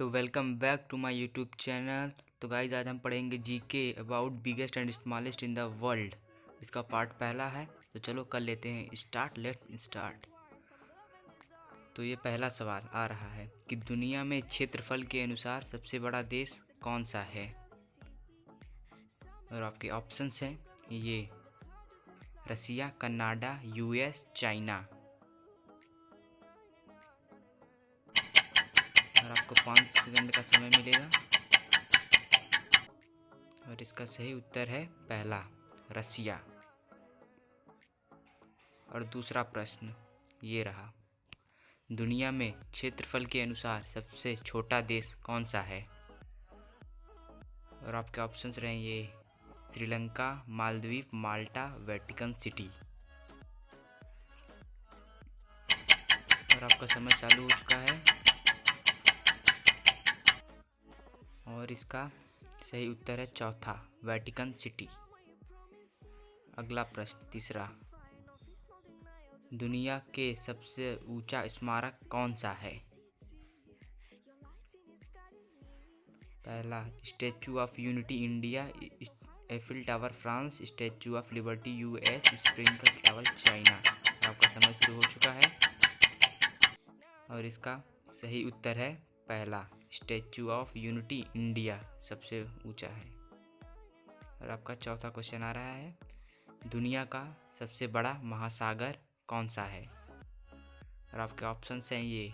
तो welcome back to my YouTube channel. तो guys आज हम पढ़ेंगे GK about biggest and smallest in the world. इसका पार्ट पहला है, तो चलो कर लेते हैं स्टार्ट। Let start. तो ये पहला सवाल आ रहा है कि दुनिया में क्षेत्रफल के अनुसार सबसे बड़ा देश कौन सा है। और आपके ऑप्शंस हैं ये रसिया, कनाडा, यूएस, चाइना। और आपको 5 सेकंड का समय मिलेगा। और इसका सही उत्तर है पहला, रसिया। और दूसरा प्रश्न ये रहा, दुनिया में क्षेत्रफल के अनुसार सबसे छोटा देश कौन सा है। और आपके ऑप्शंस रहे ये श्रीलंका, मालदीव, माल्टा, वेटिकन सिटी। और आपका समय चालू हो चुका है। और इसका सही उत्तर है चौथा, वेटिकन सिटी। अगला प्रश्न तीसरा, दुनिया के सबसे ऊंचा स्मारक कौन सा है। पहला statue of unity India, Eiffel tower France, statue of liberty US, Springfield tower China. आपका समय शुरू हो चुका है। और इसका सही उत्तर है पहला, स्टैचू ऑफ यूनिटी इंडिया सबसे ऊंचा है। और आपका चौथा क्वेश्चन आ रहा है, दुनिया का सबसे बड़ा महासागर कौन सा है। और आपके ऑप्शंस हैं ये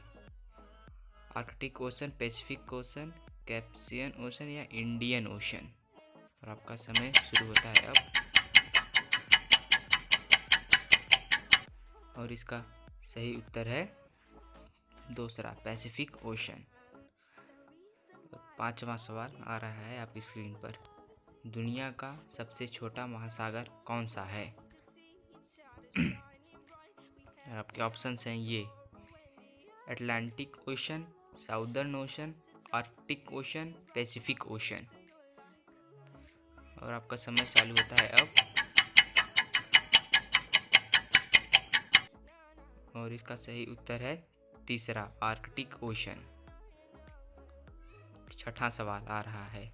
Arctic ocean, Pacific ocean, Caspian ocean या इंडियन ओशन। और आपका समय शुरू होता है अब। और इसका सही उत्तर है दूसरा, पैसिफिक ओशन। पांचवा सवाल आ रहा है आपकी स्क्रीन पर, दुनिया का सबसे छोटा महासागर कौन सा है। और आपके ऑप्शंस हैं ये Atlantic ocean, southern ocean, Arctic ocean, Pacific ocean. और आपका समय चालू होता है अब। और इसका सही उत्तर है तीसरा, आर्कटिक ओशन। छठा सवाल आ रहा है,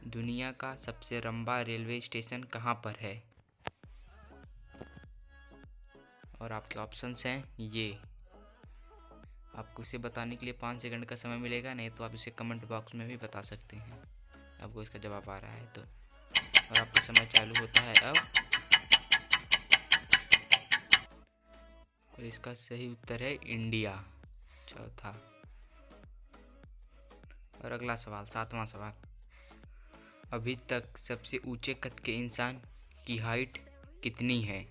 दुनिया का सबसे लंबा रेलवे स्टेशन कहाँ पर है। और आपके ऑप्शंस हैं ये, आपको इसे बताने के लिए 5 सेकंड का समय मिलेगा, नहीं तो आप इसे कमेंट बॉक्स में भी बता सकते हैं आपको इसका जवाब आ रहा है तो। और आपका समय चालू होता है अब। और इसका सही उत्तर है इंडिया, चौथा। और अगला सवाल, सातवां सवाल, अभी तक सबसे ऊंचे कद के इंसान की हाइट कितनी है।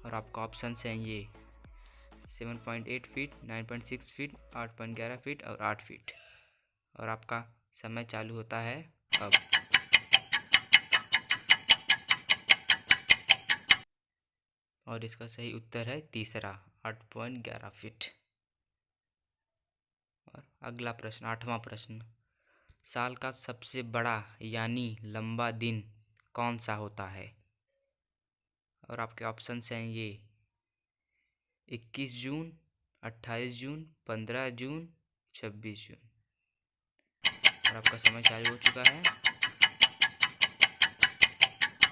और आपका ऑप्शंस हैं ये 7.8 फीट, 9.6 फीट, 8.11 फीट और 8 फीट। और आपका समय चालू होता है अब। और इसका सही उत्तर है तीसरा, 8.11 फीट। और अगला प्रश्न, आठवां प्रश्न, साल का सबसे बड़ा यानी लंबा दिन कौन सा होता है। और आपके ऑप्शंस हैं ये 21 जून, 28 जून, 15 जून, 26 जून। और आपका समय चालू हो चुका है।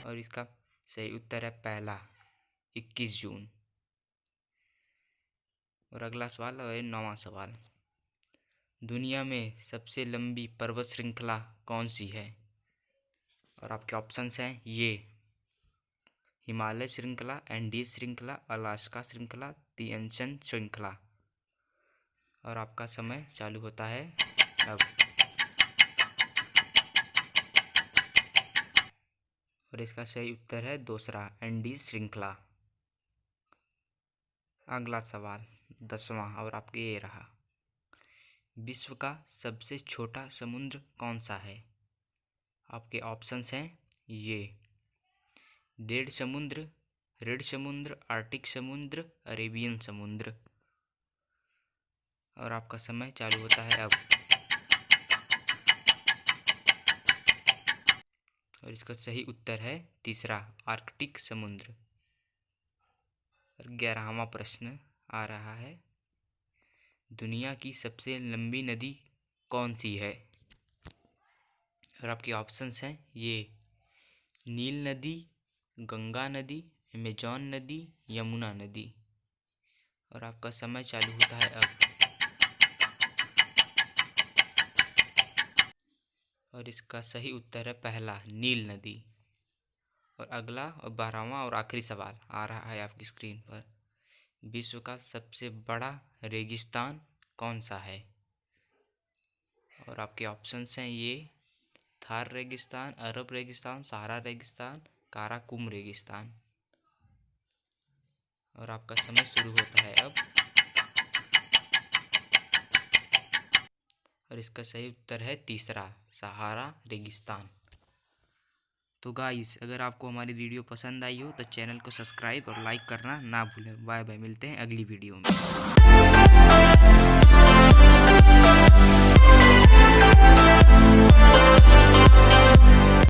और इसका सही उत्तर है पहला, 21 जून। और अगला सवाल है 9वां सवाल, दुनिया में सबसे लंबी पर्वत श्रृंखला कौन सी है। और आपके ऑप्शंस हैं ये हिमालय श्रृंखला, एंडीज श्रृंखला, अलास्का श्रृंखला, तिएनशन श्रृंखला। और आपका समय चालू होता है अब। और इसका सही उत्तर है दूसरा, एंडीज श्रृंखला। अगला सवाल 10वां, और आपके ये रहा, विश्व का सबसे छोटा समुद्र कौन सा है। आपके ऑप्शंस हैं ये डेड समुद्र, रेड समुद्र, आर्टिक समुद्र, अरेबियन समुद्र। और आपका समय चालू होता है अब। और इसका सही उत्तर है तीसरा, आर्कटिक समुद्र। और 11वां प्रश्न आ रहा है, दुनिया की सबसे लंबी नदी कौन सी है? और आपके ऑप्शंस हैं ये नील नदी, गंगा नदी, अमेजॉन नदी, यमुना नदी। और आपका समय चालू होता है अब। और इसका सही उत्तर है पहला, नील नदी। और अगला और 12वां और आखिरी सवाल आ रहा है आपकी स्क्रीन पर। विश्व का सबसे बड़ा रेगिस्तान कौन सा है? और आपके ऑप्शंस हैं ये थार रेगिस्तान, अरब रेगिस्तान, सहारा रेगिस्तान, काराकुम रेगिस्तान। और आपका समय शुरू होता है अब। और इसका सही उत्तर है तीसरा, सहारा रेगिस्तान। तो गाइस, अगर आपको हमारी वीडियो पसंद आई हो तो चैनल को सब्सक्राइब और लाइक करना ना भूलें। बाय बाय, मिलते हैं अगली वीडियो में।